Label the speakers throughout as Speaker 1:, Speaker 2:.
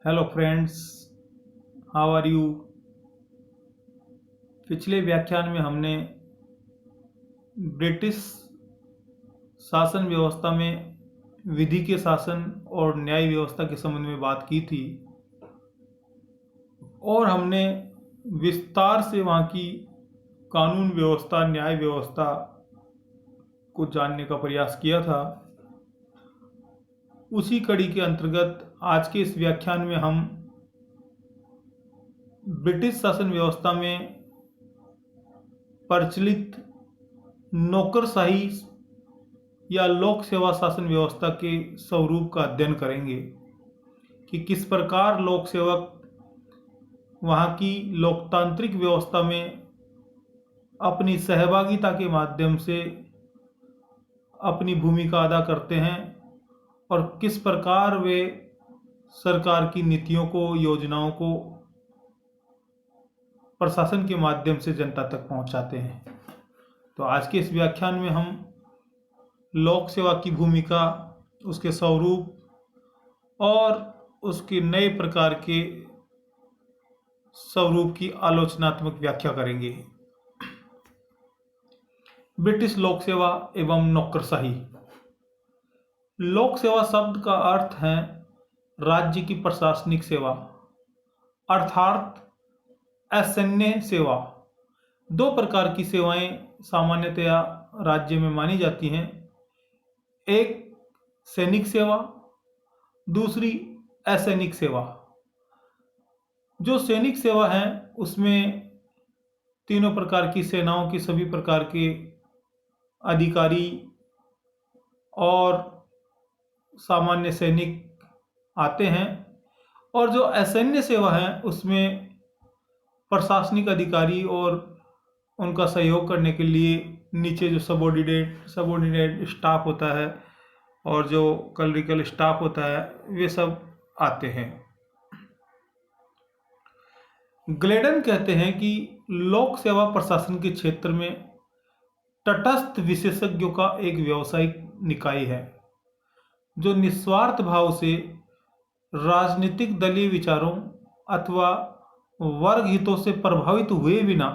Speaker 1: Hello friends, how are you. पिछले व्याख्यान में हमने ब्रिटिश शासन व्यवस्था में विधि के शासन और न्याय व्यवस्था के संबंध में बात की थी और हमने विस्तार से वहाँ की कानून व्यवस्था, न्याय व्यवस्था को जानने का प्रयास किया था। उसी कड़ी के अंतर्गत आज के इस व्याख्यान में हम ब्रिटिश शासन व्यवस्था में प्रचलित नौकरशाही या लोक सेवा शासन व्यवस्था के स्वरूप का अध्ययन करेंगे कि किस प्रकार लोक सेवक वहाँ की लोकतांत्रिक व्यवस्था में अपनी सहभागिता के माध्यम से अपनी भूमिका अदा करते हैं और किस प्रकार वे सरकार की नीतियों को, योजनाओं को प्रशासन के माध्यम से जनता तक पहुंचाते हैं। तो आज के इस व्याख्यान में हम लोक सेवा की भूमिका, उसके स्वरूप और उसके नए प्रकार के स्वरूप की आलोचनात्मक व्याख्या करेंगे। ब्रिटिश लोक सेवा एवं नौकरशाही। लोक सेवा शब्द का अर्थ है राज्य की प्रशासनिक सेवा, अर्थात असैन्य सेवा। दो प्रकार की सेवाएं सामान्यतया राज्य में मानी जाती हैं, एक सैनिक सेवा, दूसरी असैनिक सेवा। जो सैनिक सेवा है उसमें तीनों प्रकार की सेनाओं के सभी प्रकार के अधिकारी और सामान्य सैनिक आते हैं, और जो असैन्य सेवा है उसमें प्रशासनिक अधिकारी और उनका सहयोग करने के लिए नीचे जो सबोर्डिनेट स्टाफ होता है और जो क्लरिकल स्टाफ होता है वे सब आते हैं। ग्लेडन कहते हैं कि लोक सेवा प्रशासन के क्षेत्र में तटस्थ विशेषज्ञों का एक व्यावसायिक निकाय है जो निस्वार्थ भाव से राजनीतिक दलीय विचारों अथवा वर्ग हितों से प्रभावित हुए बिना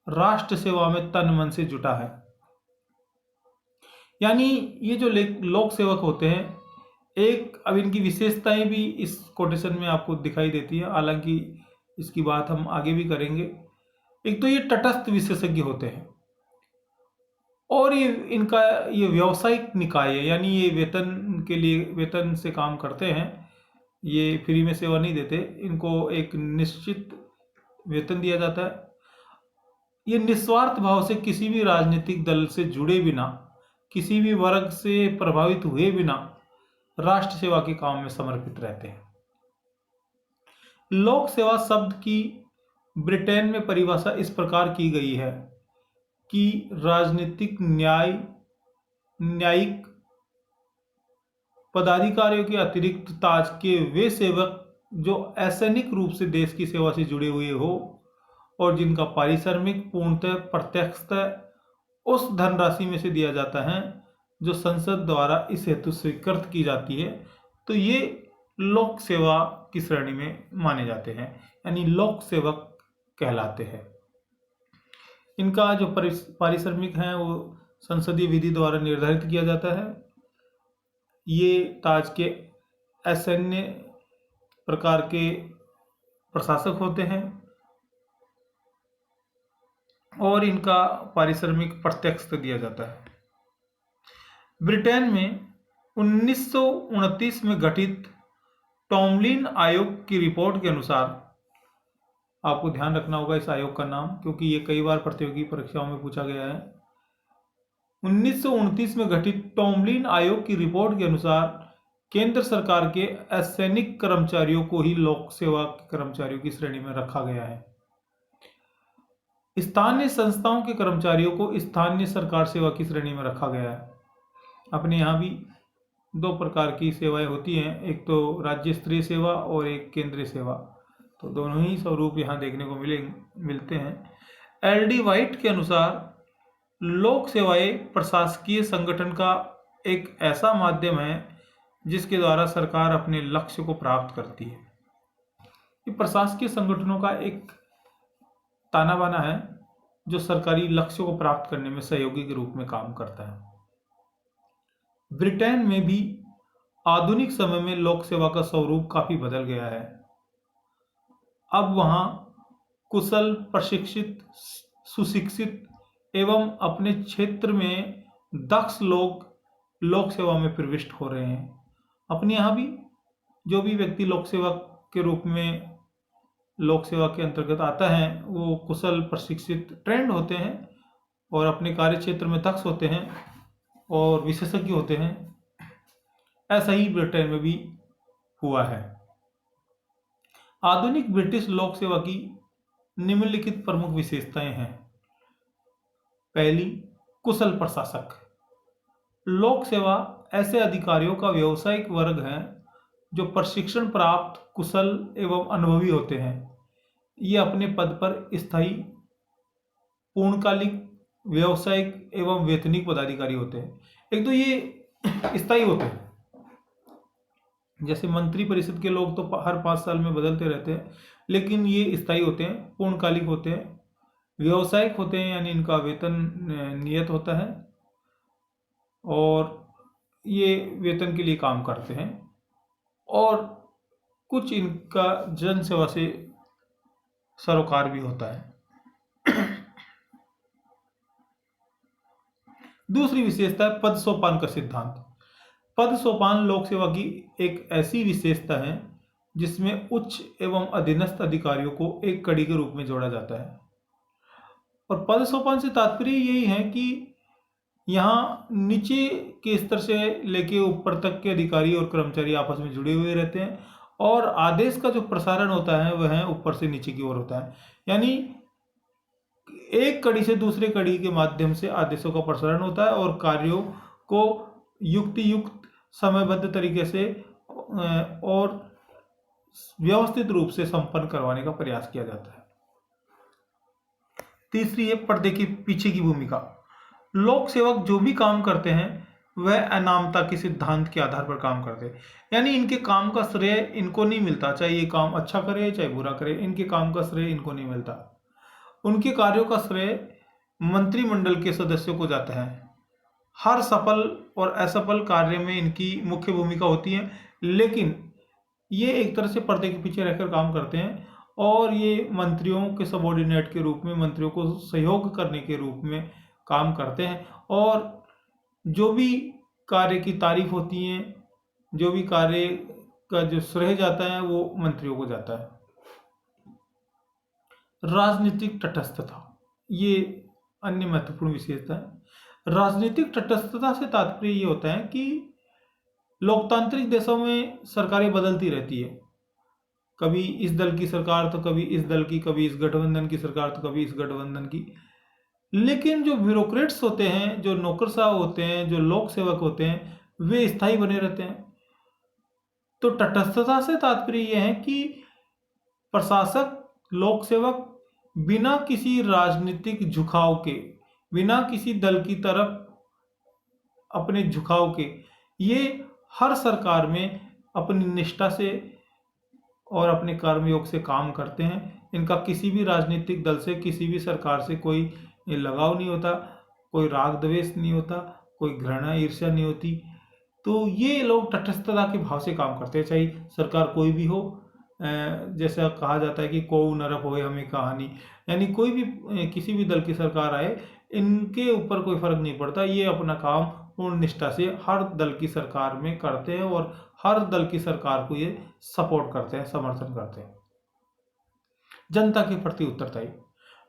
Speaker 1: राष्ट्र सेवा में तन मन से जुटा है। यानी ये जो लोक सेवक होते हैं, अब इनकी विशेषताएं भी इस कोटेशन में आपको दिखाई देती है, हालांकि इसकी बात हम आगे भी करेंगे। एक तो ये तटस्थ विशेषज्ञ होते हैं और इनका ये व्यावसायिक निकाय है, यानी ये वेतन के लिए वेतन से काम करते हैं, ये फ्री में सेवा नहीं देते, इनको एक निश्चित वेतन दिया जाता है। ये निस्वार्थ भाव से किसी भी राजनीतिक दल से जुड़े बिना, किसी भी वर्ग से प्रभावित हुए बिना राष्ट्र सेवा के काम में समर्पित रहते हैं। लोक सेवा शब्द की ब्रिटेन में परिभाषा इस प्रकार की गई है कि राजनीतिक न्यायिक पदाधिकारियों के अतिरिक्त ताज के वे सेवक जो असैनिक रूप से देश की सेवा से जुड़े हुए हो और जिनका पारिश्रमिक पूर्णतः प्रत्यक्षतः उस धनराशि में से दिया जाता है जो संसद द्वारा इस हेतु स्वीकृत की जाती है, तो ये लोक सेवा की श्रेणी में माने जाते हैं, यानी लोक सेवक कहलाते हैं। इनका जो पारिश्रमिक है वो संसदीय विधि द्वारा निर्धारित किया जाता है। ये ताज के असैन्य प्रकार के प्रशासक होते हैं और इनका पारिश्रमिक प्रत्यक्ष दिया जाता है। ब्रिटेन में 1929 में गठित टॉमलिन आयोग की रिपोर्ट के अनुसार, आपको ध्यान रखना होगा इस आयोग का नाम क्योंकि ये कई बार प्रतियोगी परीक्षाओं में पूछा गया है। 1929 में गठित टॉमलिन आयोग की रिपोर्ट के अनुसार केंद्र सरकार के असैनिक कर्मचारियों को ही लोक सेवा कर्मचारियों की श्रेणी में रखा गया है। स्थानीय संस्थाओं के कर्मचारियों को स्थानीय सरकार सेवा की श्रेणी में रखा गया है। अपने यहाँ भी दो प्रकार की सेवाएं होती हैं, एक तो राज्य स्तरीय सेवा और एक केंद्रीय सेवा, तो दोनों ही स्वरूप यहाँ देखने को मिलते हैं। एल.डी. वाइट के अनुसार लोक सेवाएं प्रशासकीय संगठन का एक ऐसा माध्यम है जिसके द्वारा सरकार अपने लक्ष्य को प्राप्त करती है। ये प्रशासकीय संगठनों का एक ताना बाना है जो सरकारी लक्ष्यों को प्राप्त करने में सहयोगी के रूप में काम करता है। ब्रिटेन में भी आधुनिक समय में लोक सेवा का स्वरूप काफी बदल गया है। अब वहां कुशल, प्रशिक्षित, सुशिक्षित एवं अपने क्षेत्र में दक्ष लोग लोक सेवा में प्रविष्ट हो रहे हैं। अपने यहाँ भी जो भी व्यक्ति लोक सेवा के रूप में लोक सेवा के अंतर्गत आता है वो कुशल, प्रशिक्षित, ट्रेंड होते हैं और अपने कार्य क्षेत्र में दक्ष होते हैं और विशेषज्ञ होते हैं। ऐसा ही ब्रिटेन में भी हुआ है। आधुनिक ब्रिटिश लोक सेवा की निम्नलिखित प्रमुख विशेषताएं हैं। पहली, कुशल प्रशासक। लोक सेवा ऐसे अधिकारियों का व्यावसायिक वर्ग है जो प्रशिक्षण प्राप्त, कुशल एवं अनुभवी होते हैं। ये अपने पद पर स्थायी, पूर्णकालिक, व्यावसायिक एवं वेतनिक पदाधिकारी होते हैं। एक तो ये स्थायी होते हैं, जैसे मंत्री परिषद के लोग तो हर 5 साल में बदलते रहते हैं, लेकिन ये स्थायी होते हैं, पूर्णकालिक होते हैं, व्यावसायिक होते हैं, यानी इनका वेतन नियत होता है और ये वेतन के लिए काम करते हैं और कुछ इनका जन सेवा से सरोकार भी होता है। दूसरी विशेषता है पद सोपान का सिद्धांत। पद सोपान लोक सेवा की एक ऐसी विशेषता है जिसमें उच्च एवं अधीनस्थ अधिकारियों को एक कड़ी के रूप में जोड़ा जाता है। और पद सोपान से तात्पर्य यही है कि यहाँ नीचे के स्तर से लेके ऊपर तक के अधिकारी और कर्मचारी आपस में जुड़े हुए रहते हैं और आदेश का जो प्रसारण होता है वह ऊपर से नीचे की ओर होता है। यानी एक कड़ी से दूसरे कड़ी के माध्यम से आदेशों का प्रसारण होता है और कार्यों को युक्त समयबद्ध तरीके से और व्यवस्थित रूप से संपन्न करवाने का प्रयास किया जाता है। तीसरी है पर्दे के पीछे की भूमिका। लोक सेवक जो भी काम करते हैं वह अनामता के सिद्धांत के आधार पर काम करते हैं। यानी इनके काम का श्रेय इनको नहीं मिलता, चाहे ये काम अच्छा करे चाहे बुरा करे, इनके काम का श्रेय इनको नहीं मिलता। उनके कार्यों का श्रेय मंत्रिमंडल के सदस्यों को जाता है। हर सफल और असफल कार्य में इनकी मुख्य भूमिका होती है, लेकिन ये एक तरह से पर्दे के पीछे रहकर काम करते हैं और ये मंत्रियों के सबऑर्डिनेट के रूप में, मंत्रियों को सहयोग करने के रूप में काम करते हैं और जो भी कार्य की तारीफ होती है, जो भी कार्य का जो श्रेय जाता है वो मंत्रियों को जाता है। राजनीतिक तटस्थता ये अन्य महत्वपूर्ण विशेषता है। राजनीतिक तटस्थता से तात्पर्य ये होता है कि लोकतांत्रिक देशों में सरकारें बदलती रहती है। कभी इस दल की सरकार तो कभी इस दल की, कभी इस गठबंधन की सरकार तो कभी इस गठबंधन की, लेकिन जो ब्यूरोक्रेट्स होते हैं, जो नौकरशाह होते हैं, जो लोक सेवक होते हैं, वे स्थायी बने रहते हैं। तो तटस्थता से तात्पर्य यह है कि प्रशासक, लोक सेवक बिना किसी राजनीतिक झुकाव के, बिना किसी दल की तरफ अपने झुकाव के, ये हर सरकार में अपनी निष्ठा से और अपने कर्मयोग से काम करते हैं। इनका किसी भी राजनीतिक दल से, किसी भी सरकार से कोई लगाव नहीं होता, कोई राग द्वेष नहीं होता, कोई घृणा ईर्ष्या नहीं होती। तो ये लोग तटस्थता के भाव से काम करते हैं, चाहे सरकार कोई भी हो। जैसा कहा जाता है कि को नरक होए हमें कहानी, यानी कोई भी किसी भी दल की सरकार आए, इनके ऊपर कोई फर्क नहीं पड़ता। ये अपना काम पूर्ण निष्ठा से हर दल की सरकार में करते हैं और हर दल की सरकार को ये सपोर्ट करते हैं, समर्थन करते हैं। जनता के प्रति उत्तरदायी।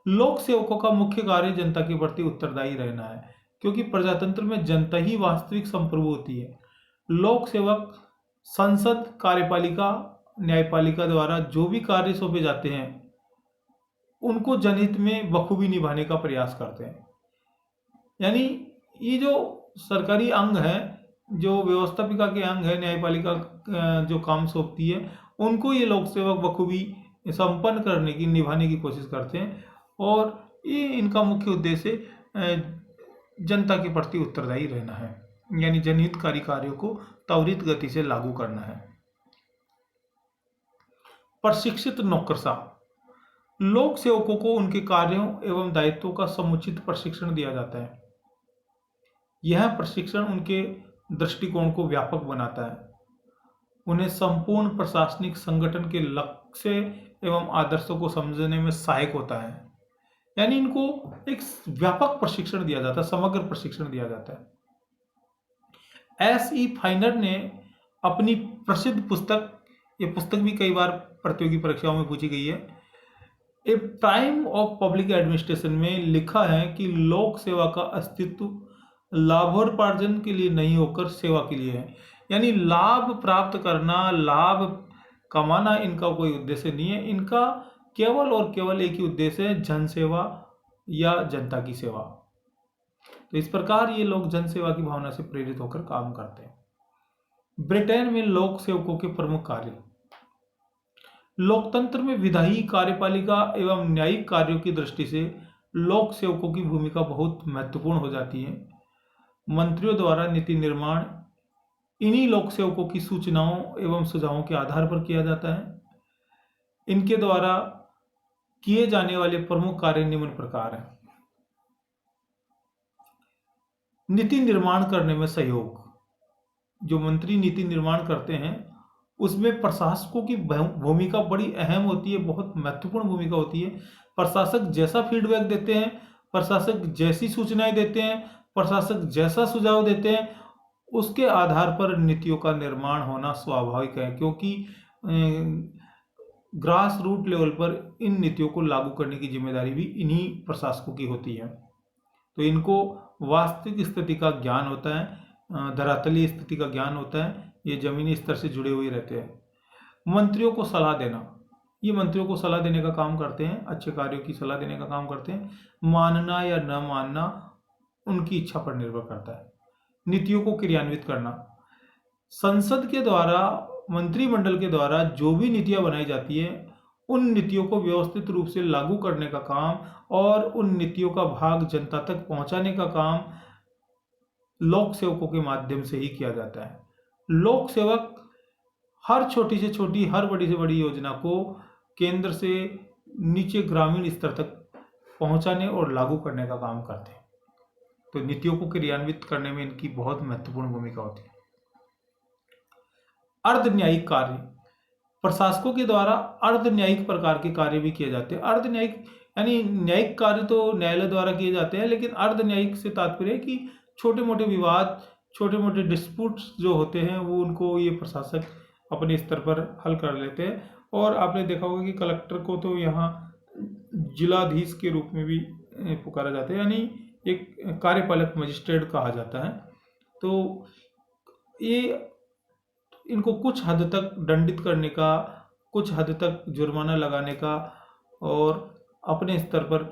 Speaker 1: लोक सेवकों का मुख्य कार्य जनता के प्रति उत्तरदायी रहना है, क्योंकि प्रजातंत्र में जनता ही वास्तविक संप्रभु होती है। लोक सेवक संसद, कार्यपालिका, न्यायपालिका द्वारा जो भी कार्य सौंपे जाते हैं उनको जनहित में बखूबी निभाने का प्रयास करते हैं। यानी ये जो सरकारी अंग है, जो व्यवस्थापिका के अंग है, न्यायपालिका जो काम सौंपती है, उनको ये लोक सेवक बखूबी संपन्न करने की, निभाने की कोशिश करते हैं और ये इनका मुख्य उद्देश्य जनता के प्रति उत्तरदायी रहना है। यानी जनहितकारी कार्यों को त्वरित गति से लागू करना है। प्रशिक्षित नौकरशाह। लोक सेवकों को उनके कार्यों एवं दायित्वों का समुचित प्रशिक्षण दिया जाता है। यह प्रशिक्षण उनके दृष्टिकोण को व्यापक बनाता है, उन्हें संपूर्ण प्रशासनिक संगठन के लक्ष्य एवं आदर्शों को समझने में सहायक होता है। यानी इनको एक व्यापक प्रशिक्षण दिया जाता है, समग्र प्रशिक्षण दिया जाता है। S.E. फाइनर ने अपनी प्रसिद्ध पुस्तक, ये पुस्तक भी कई बार प्रतियोगी परीक्षाओं में पूछी गई है, ए प्राइम ऑफ पब्लिक एडमिनिस्ट्रेशन में लिखा है कि लोक सेवा का अस्तित्व लाभोपार्जन के लिए नहीं होकर सेवा के लिए है। यानी लाभ प्राप्त करना, लाभ कमाना इनका कोई उद्देश्य नहीं है, इनका केवल और केवल एक ही उद्देश्य है, जन सेवा या जनता की सेवा। तो इस प्रकार ये लोग जन सेवा की भावना से प्रेरित होकर काम करते हैं। ब्रिटेन में लोक सेवकों के प्रमुख कार्य। लोकतंत्र में विधायी, कार्यपालिका एवं न्यायिक कार्यों की दृष्टि से लोक सेवकों की भूमिका बहुत महत्वपूर्ण हो जाती है। मंत्रियों द्वारा नीति निर्माण इन्हीं लोक सेवकों की सूचनाओं एवं सुझावों के आधार पर किया जाता है। इनके द्वारा किए जाने वाले प्रमुख कार्य निम्न प्रकार हैं। नीति निर्माण करने में सहयोग। जो मंत्री नीति निर्माण करते हैं उसमें प्रशासकों की भूमिका बड़ी अहम होती है, बहुत महत्वपूर्ण भूमिका होती है। प्रशासक जैसा फीडबैक देते हैं, प्रशासक जैसी सूचनाएं देते हैं, प्रशासक जैसा सुझाव देते हैं, उसके आधार पर नीतियों का निर्माण होना स्वाभाविक है, क्योंकि ग्रास रूट लेवल पर इन नीतियों को लागू करने की जिम्मेदारी भी इन्हीं प्रशासकों की होती है। तो इनको वास्तविक स्थिति का ज्ञान होता है, धरातलीय स्थिति का ज्ञान होता है, ये जमीनी स्तर से जुड़े हुए रहते हैं। मंत्रियों को सलाह देना, ये मंत्रियों को सलाह देने का काम करते हैं, अच्छे कार्यों की सलाह देने का काम करते हैं। मानना या न मानना उनकी इच्छा पर निर्भर करता है। नीतियों को क्रियान्वित करना, संसद के द्वारा, मंत्रिमंडल के द्वारा जो भी नीतियां बनाई जाती है उन नीतियों को व्यवस्थित रूप से लागू करने का काम और उन नीतियों का भाग जनता तक पहुंचाने का काम लोक सेवकों के माध्यम से ही किया जाता है। लोक सेवक हर छोटी से छोटी, हर बड़ी से बड़ी योजना को केंद्र से नीचे ग्रामीण स्तर तक पहुंचाने और लागू करने का काम करते हैं। तो नीतियों को क्रियान्वित करने में इनकी बहुत महत्वपूर्ण भूमिका होती है। अर्ध न्यायिक कार्य, प्रशासकों के द्वारा अर्ध न्यायिक प्रकार के कार्य भी किए जाते हैं। अर्ध न्यायिक यानी न्यायिक कार्य तो न्यायालय द्वारा किए जाते हैं, लेकिन अर्ध न्यायिक से तात्पर्य है कि छोटे मोटे विवाद, छोटे मोटे डिस्प्यूट्स जो होते हैं वो उनको ये प्रशासक अपने स्तर पर हल कर लेते हैं। और आपने देखा होगा कि कलेक्टर को तो यहाँ जिलाधीश के रूप में भी पुकारा जाता है, यानी एक कार्यपालक मजिस्ट्रेट कहा जाता है। तो ये इनको कुछ हद तक दंडित करने का, कुछ हद तक जुर्माना लगाने का और अपने स्तर पर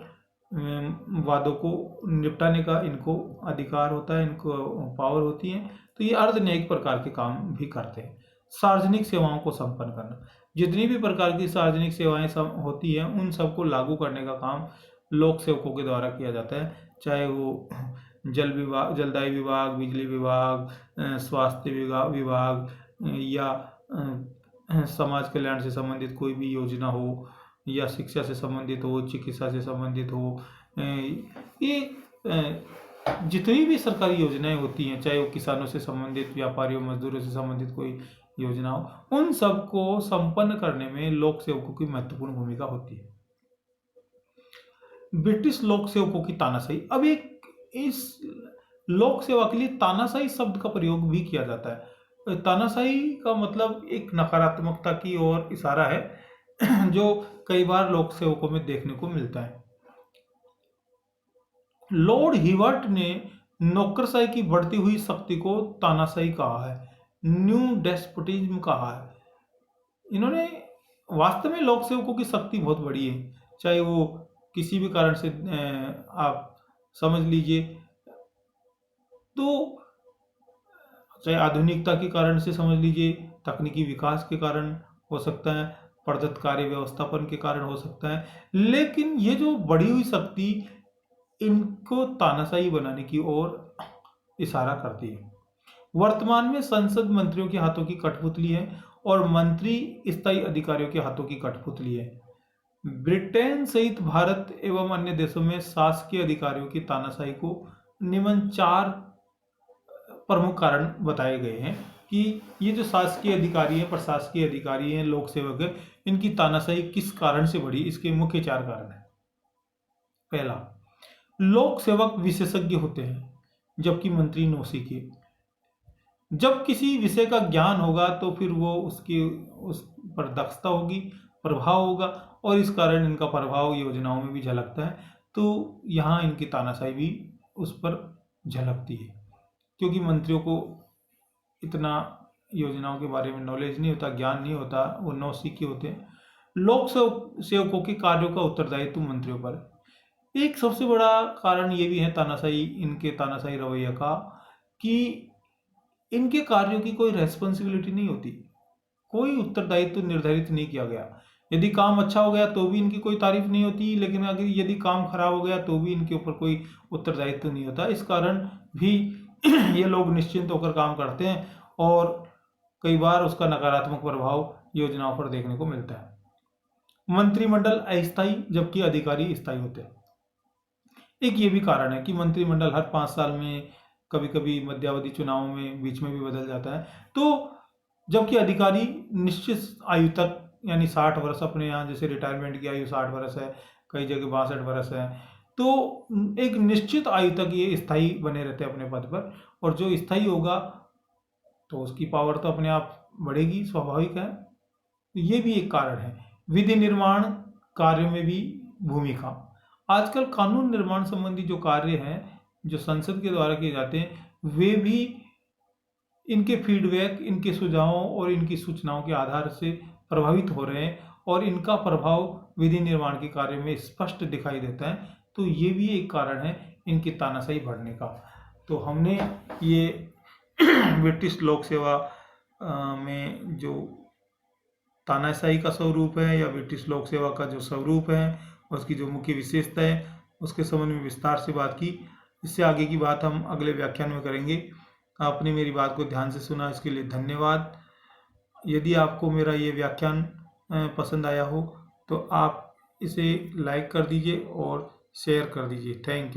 Speaker 1: वादों को निपटाने का इनको अधिकार होता है, इनको पावर होती है। तो ये अर्ध न्यायिक प्रकार के काम भी करते हैं। सार्वजनिक सेवाओं को संपन्न करना, जितनी भी प्रकार की सार्वजनिक सेवाएं होती हैं उन सबको लागू करने का काम लोक सेवकों के द्वारा किया जाता है, चाहे वो जल विभाग, जलदायी विभाग, बिजली विभाग, स्वास्थ्य विभाग या समाज कल्याण से संबंधित कोई भी योजना हो, या शिक्षा से संबंधित हो, चिकित्सा से संबंधित हो। ये जितनी भी सरकारी योजनाएं होती हैं, चाहे वो किसानों से संबंधित, व्यापारियों, मजदूरों से संबंधित कोई योजना हो, उन सबको संपन्न करने में लोक सेवकों की महत्वपूर्ण भूमिका होती है। ब्रिटिश लोक सेवकों की तानाशाही। अब इस लोक सेवा के लिए तानाशाही शब्द का प्रयोग भी किया जाता है। तानाशाही का मतलब एक नकारात्मकता की ओर इशारा है जो कई बार लोक सेवकों में देखने को मिलता है। लॉर्ड हिवर्ट ने नौकरशाही की बढ़ती हुई शक्ति को तानाशाही कहा है, न्यू डेस्पोटिज्म कहा है। इन्होंने वास्तव में लोक सेवकों की शक्ति बहुत बड़ी है, चाहे वो किसी भी कारण से आप समझ लीजिए, तो चाहे आधुनिकता के कारण से समझ लीजिए, तकनीकी विकास के कारण हो सकता है, प्रदत्त कार्य व्यवस्थापन के कारण हो सकता है, लेकिन ये जो बढ़ी हुई शक्ति इनको तानाशाही बनाने की ओर इशारा करती है। वर्तमान में संसद मंत्रियों के हाथों की कठपुतली है और मंत्री स्थायी अधिकारियों के हाथों की कठपुतली है। ब्रिटेन सहित भारत एवं अन्य देशों में शासकीय अधिकारियों की तानाशाही को निम्न 4 प्रमुख कारण बताए गए हैं कि ये जो शासकीय अधिकारी हैं, प्रशासकीय अधिकारी हैं, लोक सेवक हैं, इनकी तानाशाही किस कारण से बढ़ी। इसके मुख्य 4 कारण हैं। पहला, लोक सेवक विशेषज्ञ होते हैं जबकि मंत्री नौसिखिए। जब किसी विषय का ज्ञान होगा तो फिर वो उस पर दक्षता होगी, प्रभाव होगा और इस कारण इनका प्रभाव योजनाओं में भी झलकता है। तो यहाँ इनकी तानाशाही भी उस पर झलकती है, क्योंकि मंत्रियों को इतना योजनाओं के बारे में नॉलेज नहीं होता, ज्ञान नहीं होता, वो नौसिखिए होते हैं। लोक सेवकों के कार्यों का उत्तरदायित्व मंत्रियों पर। एक सबसे बड़ा कारण ये भी है इनके तानाशाही रवैया का, कि इनके कार्यों की कोई रेस्पॉन्सिबिलिटी नहीं होती, कोई उत्तरदायित्व निर्धारित नहीं किया गया। यदि काम अच्छा हो गया तो भी इनकी कोई तारीफ नहीं होती, लेकिन अगर यदि काम खराब हो गया तो भी इनके ऊपर कोई उत्तरदायित्व नहीं होता। इस कारण भी ये लोग निश्चिंत होकर काम करते हैं और कई बार उसका नकारात्मक प्रभाव योजनाओं पर देखने को मिलता है। मंत्रिमंडल अस्थायी जबकि अधिकारी स्थायी होते हैं। एक ये भी कारण है कि मंत्रिमंडल हर 5 साल में, कभी कभी मध्यावधि चुनावों में बीच में भी बदल जाता है। तो जबकि अधिकारी निश्चित आयु तक, यानी 60 वर्ष, अपने यहाँ जैसे रिटायरमेंट की आयु 60 वर्ष है, कई जगह 62 वर्ष है, तो एक निश्चित आयु तक ये स्थायी बने रहते हैं अपने पद पर। और जो स्थायी होगा तो उसकी पावर तो अपने आप बढ़ेगी, स्वाभाविक है। ये भी एक कारण है। विधि निर्माण कार्य में भी भूमिका। आजकल कानून निर्माण संबंधी जो कार्य हैं, जो संसद के द्वारा किए जाते हैं, वे भी इनके फीडबैक, इनके सुझावों और इनकी सूचनाओं के आधार से प्रभावित हो रहे हैं और इनका प्रभाव विधि निर्माण के कार्य में स्पष्ट दिखाई देता है। तो ये भी एक कारण है इनकी तानाशाही बढ़ने का। तो हमने ये ब्रिटिश लोक सेवा में जो तानाशाही का स्वरूप है या ब्रिटिश लोक सेवा का जो स्वरूप है, उसकी जो मुख्य विशेषता है, उसके संबंध में विस्तार से बात की। इससे आगे की बात हम अगले व्याख्यान में करेंगे। आपने मेरी बात को ध्यान से सुना, इसके लिए धन्यवाद। यदि आपको मेरा ये व्याख्यान पसंद आया हो तो आप इसे लाइक कर दीजिए और शेयर कर दीजिए। Thank you.